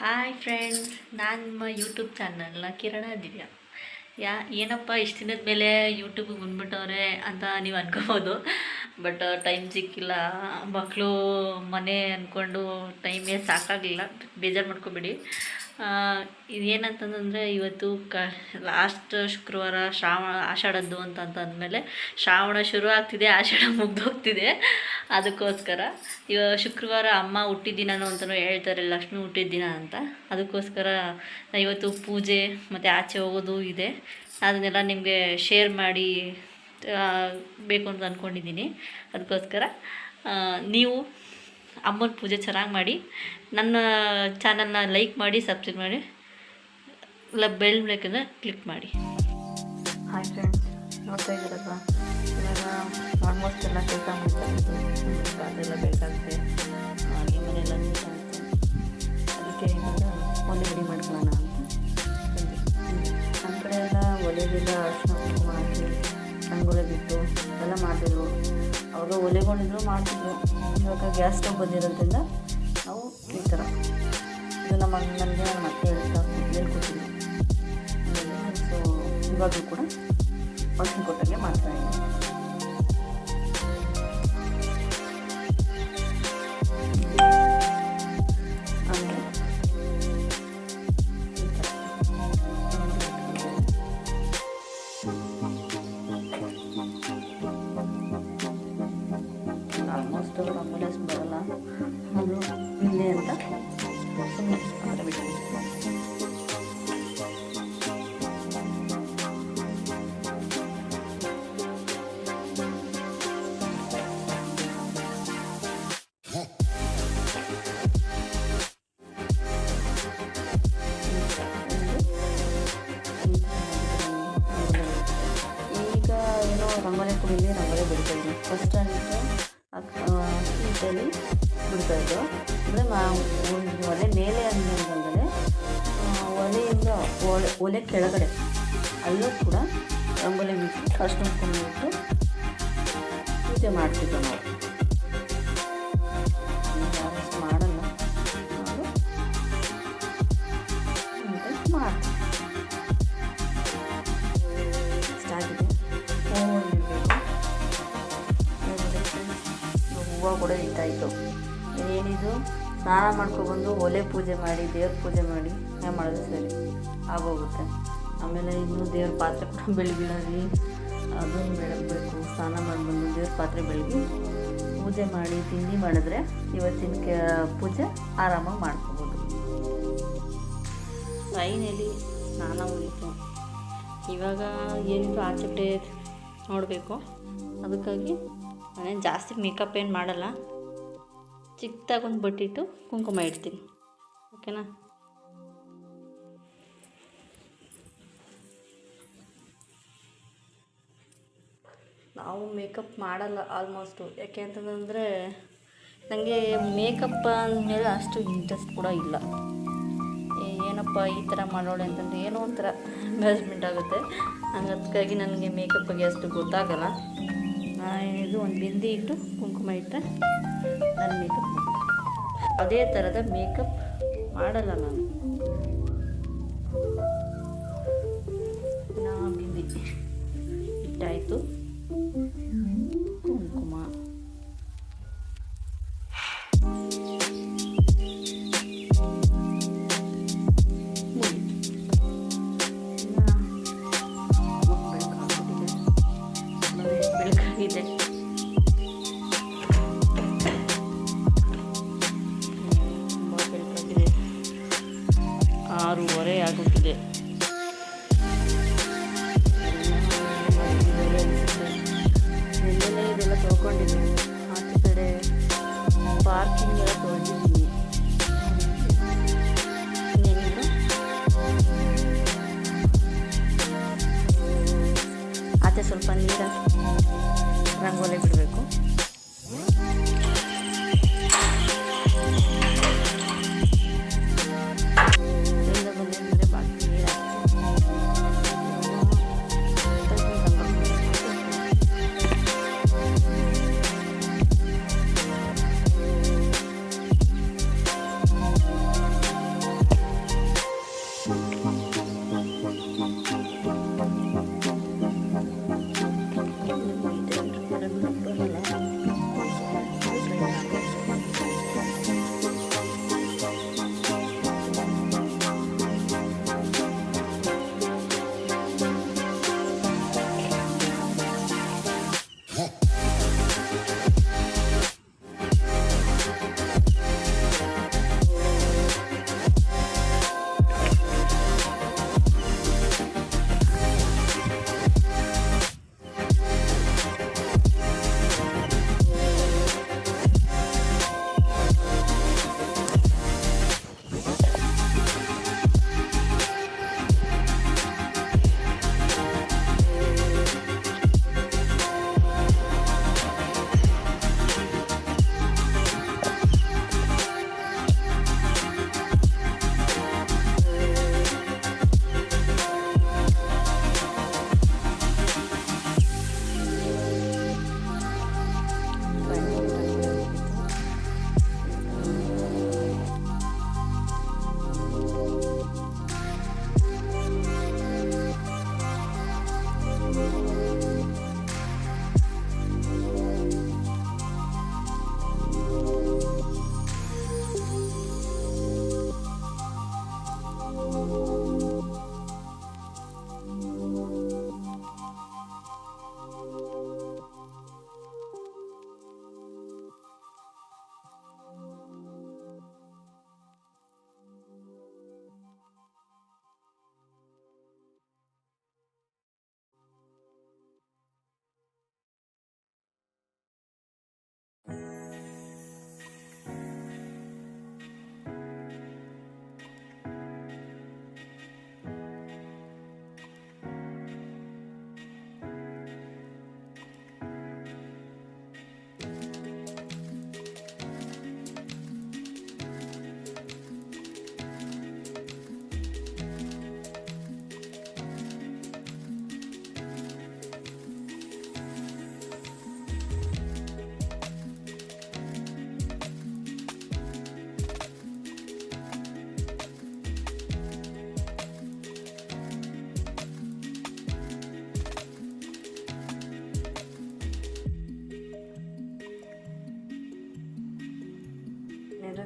Hi friends, ನಾನು ನಿಮ್ಮ YouTube ಚಾನಲ್ನ ಕಿರಣ ದಿವ್ಯಾ. ಏನಪ್ಪ ಇಷ್ಟು ದಿನದ ಮೇಲೆ ಯೂಟ್ಯೂಬಿಗೆ ಬಂದ್ಬಿಟ್ಟವ್ರೆ ಅಂತ ನೀವು ಅನ್ಕೋಬೋದು. ಬಟ್ ಟೈಮ್ ಸಿಕ್ಕಿಲ್ಲ, ಮಕ್ಕಳು ಮನೆ ಅಂದ್ಕೊಂಡು ಟೈಮೇ ಸಾಕಾಗಲಿಲ್ಲ, ಬೇಜಾರು ಮಾಡ್ಕೊಬೇಡಿ. ಇದೇನಂತಂದರೆ ಇವತ್ತು ಲಾಸ್ಟ್ ಶುಕ್ರವಾರ ಆಷಾಢದ್ದು ಅಂತ ಅಂದಮೇಲೆ ಶ್ರಾವಣ ಶುರು ಆಗ್ತಿದೆ, ಆಷಾಢ ಮುಗ್ದೋಗ್ತಿದೆ. ಅದಕ್ಕೋಸ್ಕರ ಶುಕ್ರವಾರ ಅಮ್ಮ ಹುಟ್ಟಿದ ದಿನನೂ ಅಂತಲೂ ಹೇಳ್ತಾರೆ, ಲಕ್ಷ್ಮಿ ಹುಟ್ಟಿದ ದಿನ ಅಂತ. ಅದಕ್ಕೋಸ್ಕರ ಇವತ್ತು ಪೂಜೆ ಮತ್ತು ಆಚೆ ಹೋಗೋದು ಇದೆ. ಅದನ್ನೆಲ್ಲ ನಿಮಗೆ ಶೇರ್ ಮಾಡಿ ಬೇಕು ಅಂತ ಅಂದ್ಕೊಂಡಿದ್ದೀನಿ. ಅದಕ್ಕೋಸ್ಕರ ನೀವು ಅಮ್ಮನ ಪೂಜೆ ಚೆನ್ನಾಗಿ ಮಾಡಿ, ನನ್ನ ಚಾನಲ್ನ ಲೈಕ್ ಮಾಡಿ, ಸಬ್ಸ್ಕ್ರೈಬ್ ಮಾಡಿ, ಬೆಲ್ ಬೇಕಂದ್ರೆ ಕ್ಲಿಕ್ ಮಾಡಿ. ಹಾಯ್ ಫ್ರೆಂಡ್ಸ್, ನೋಡ್ತಾ ಇದ್ದೀರಲ್ವ, ಇವಾಗ ಆಲ್ಮೋಸ್ಟ್ ಎಲ್ಲ ಕೆಲಸ ಮಾಡ್ತಾ ಅದೆಲ್ಲ ಬೇಕಾಗುತ್ತೆ. ಅಡುಗೆ ಮನೆಯೆಲ್ಲ ನೀಟಾಗುತ್ತೆ. ಅದಕ್ಕೆ ಇವಾಗ ಒಲೆ ರೆಡಿ ಮಾಡ್ಕೊಳ್ಳೋಣ ಅಂತ ನಮ್ಮ ಕಡೆ ಎಲ್ಲ ಒಲೆಗೆಲ್ಲ ಅರ್ಶಿನ ಕುಂಕುಮ ಹಾಕಿ ರಂಗೋಲಿ ಬಿಟ್ಟು ಎಲ್ಲ ಮಾಡ್ತಿದ್ರು. ಅವರು ಒಲೆಗೊಂಡಿದ್ರು ಮಾಡ್ತಿದ್ರು. ಇವಾಗ ಗ್ಯಾಸ್ ಸ್ಟವ್ ಬಂದಿರೋದ್ರಿಂದ ನಾವು ಈ ಥರ ಇದು ನನಗೆ ಮತ್ತೆ ಹೇಳ್ಕೊಟ್ಟಿದ್ರು. ಸೊ ಇವಾಗಲೂ ಕೂಡ ಫಂಕ್ಷನ್ ಕೊಟ್ಟಂಗೆ ಮಾಡ್ತಾಯಿದ್ದೀನಿ. ಆಲ್ಮೋಸ್ಟ್ ರಂಗೋಲಿ ಬರಲ್ಲ, ಅದು ಇಲ್ಲೇ ಅಂತ ಸುಮ್ಮನೆ ಅದರ ಬಿಟ್ಟು ಈಗ ಏನೋ ರಂಗೋಲಿ ಕುಡಿಲಿ ರಂಗೋಲಿ ಬಿಡ್ತಾಯಿದ್ವಿ. ಫಸ್ಟ್ ಅಂದರೆ ಹೀಟಲ್ಲಿ ಬಿಡ್ತಾಯಿದ್ದು. ಅಂದರೆ ಒಂದು ಒಲೆ ಮೇಲೆ ಅಂತಂದರೆ ಒಲೆಯಿಂದ ಒಲೆ ಕೆಳಗಡೆ ಅಲ್ಲೂ ಕೂಡ ರಂಗೋಲಿ ಬಿಟ್ಟು ಫಸ್ಟ್ ನೋಡ್ಕೊಂಡ್ಬಿಟ್ಟು ಪೂಜೆ ಮಾಡ್ತಿದ್ದೋ ನಾವು. ಯಾರಷ್ಟು ಮಾಡಲ್ಲ, ನಾವು ಮಾಡ್ತೀವಿ. ಇಷ್ಟ ಆಗಿದೆ. ಹೂವು ಕೂಡ ಇಟ್ಟಾಯಿತು. ಏನಿದು ಸ್ನಾನ ಮಾಡ್ಕೊಬಂದು ಒಲೆ ಪೂಜೆ ಮಾಡಿ, ದೇವ್ರ ಪೂಜೆ ಮಾಡಿ ಮಾಡೋದು ಸರಿ ಆಗೋಗುತ್ತೆ. ಆಮೇಲೆ ಇನ್ನೂ ದೇವ್ರ ಪಾತ್ರೆ ಕೂಡ ಬೆಳಗಿಡೋದು, ಅದನ್ನು ಬೆಳಗಬೇಕು. ಸ್ನಾನ ಮಾಡಿಬಂದು ದೇವ್ರ ಪಾತ್ರೆ ಬೆಳಗಿ ಪೂಜೆ ಮಾಡಿ ತಿಂಡಿ ಮಾಡಿದ್ರೆ ಇವತ್ತಿನ ಪೂಜೆ ಆರಾಮಾಗಿ ಮಾಡ್ಕೋಬೋದು. ಫೈನಲಿ ಸ್ನಾನ ಮುಗೀತು. ಇವಾಗ ಏನಿದ್ರು ಆಚೆ ನೋಡಬೇಕು. ಅದಕ್ಕಾಗಿ ನಾನೇನು ಜಾಸ್ತಿ ಮೇಕಪ್ ಏನು ಮಾಡಲ್ಲ, ಚಿಕ್ಕದಾಗಿ ಒಂದು ಬಟ್ಟಿಟ್ಟು ಕುಂಕುಮ ಇಡ್ತೀನಿ. ಓಕೆನಾ? ನಾವು ಮೇಕಪ್ ಮಾಡಲ್ಲ ಆಲ್ಮೋಸ್ಟು. ಯಾಕೆ ಅಂತಂದರೆ ನನಗೆ ಮೇಕಪ್ ಅಂದಮೇಲೆ ಅಷ್ಟು ಇಂಟ್ರೆಸ್ಟ್ ಕೂಡ ಇಲ್ಲ. ಏನಪ್ಪ ಈ ಥರ ಮಾಡೋಳೆ ಅಂತಂದರೆ ಏನೋ ಒಂಥರ ಎಂಬ್ಯಾರೆಸ್ಮೆಂಟ್ ಆಗುತ್ತೆ. ಅದಕ್ಕಾಗಿ ನನಗೆ ಮೇಕಪ್ ಬಗ್ಗೆ ಅಷ್ಟು ಗೊತ್ತಾಗಲ್ಲ. ಇದು ಒಂದು ಬಿಂದಿ ಇಟ್ಟು ಕುಂಕುಮ ಇಟ್ಟರೆ ನಾನು ಮೇಕಪ್ ಅದೇ ಥರದ ಮೇಕಪ್ ಮಾಡಲ್ಲ ನಾನು. ಬಿಂದಿ ಇಟ್ಟಾಯಿತು, ಕುಂಕುಮ ಬೆಳಕಾಗಿದೆ. 6:30 ಆಗುತ್ತಿದೆ. ನಿನ್ನೆನೇ ಇದೆಲ್ಲ ತೊಳ್ಕೊಂಡಿದ್ದೀನಿ. ಆಚೆ ಕಡೆ ಪಾರ್ಕಿಂಗ್ ಎಲ್ಲ ತೊಳೆದಿದ್ದೀನಿ. ಇನ್ನೇನಿಲ್ಲ, ಆಚೆ ಸ್ವಲ್ಪ ನೀರು ಹಾಕಿ ರಂಗೋಲಿ ಬಿಡಬೇಕು.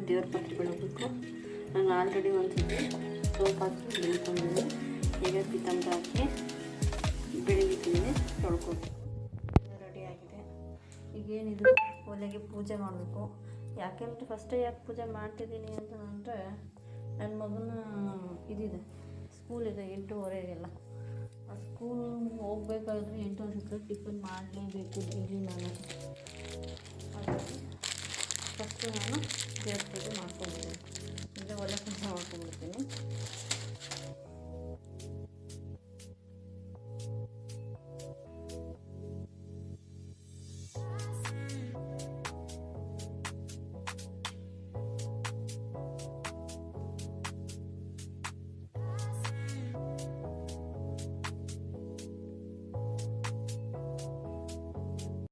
ದೇವ್ರ ಪಾತ್ರೆ ಬೆಳಗಬೇಕು. ನಾನು ಆಲ್ರೆಡಿ ಒಂದು ಸತಿ ಸೋಪ್ ಹಾಕಿ ಬೆಳ್ಕೊಂಡಿದ್ದೀನಿ. ಈಗ ಪಿತ್ತಂಬರಿ ಹಾಕಿ ಬೆಳಗಿದ್ದೀನಿ, ತೊಳ್ಕೊಬೇಕು. ರೆಡಿಯಾಗಿದೆ. ಈಗೇನಿದು ಒಲೆಗೆ ಪೂಜೆ ಮಾಡಬೇಕು. ಯಾಕೆಂದರೆ ಫಸ್ಟೇ ಯಾಕೆ ಪೂಜೆ ಮಾಡ್ತಿದ್ದೀನಿ ಅಂತ ಅಂದರೆ ನನ್ನ ಮಗನ ಇದಿದೆ, ಸ್ಕೂಲ್ ಇದೆ 8:15ಗೆಲ್ಲ. ಆ ಸ್ಕೂಲ್ ಹೋಗ್ಬೇಕಾದ್ರೆ 8:10 ಟಿಫನ್ ಮಾಡಲೇಬೇಕು ಡೈಲಿ ನಾನು. ಹಾಗಾಗಿ ಫಸ್ಟು ನಾನು ದೇವ್ರ ಪೂಜೆ ಮಾಡ್ಕೊಂಡಿದ್ದೀನಿ.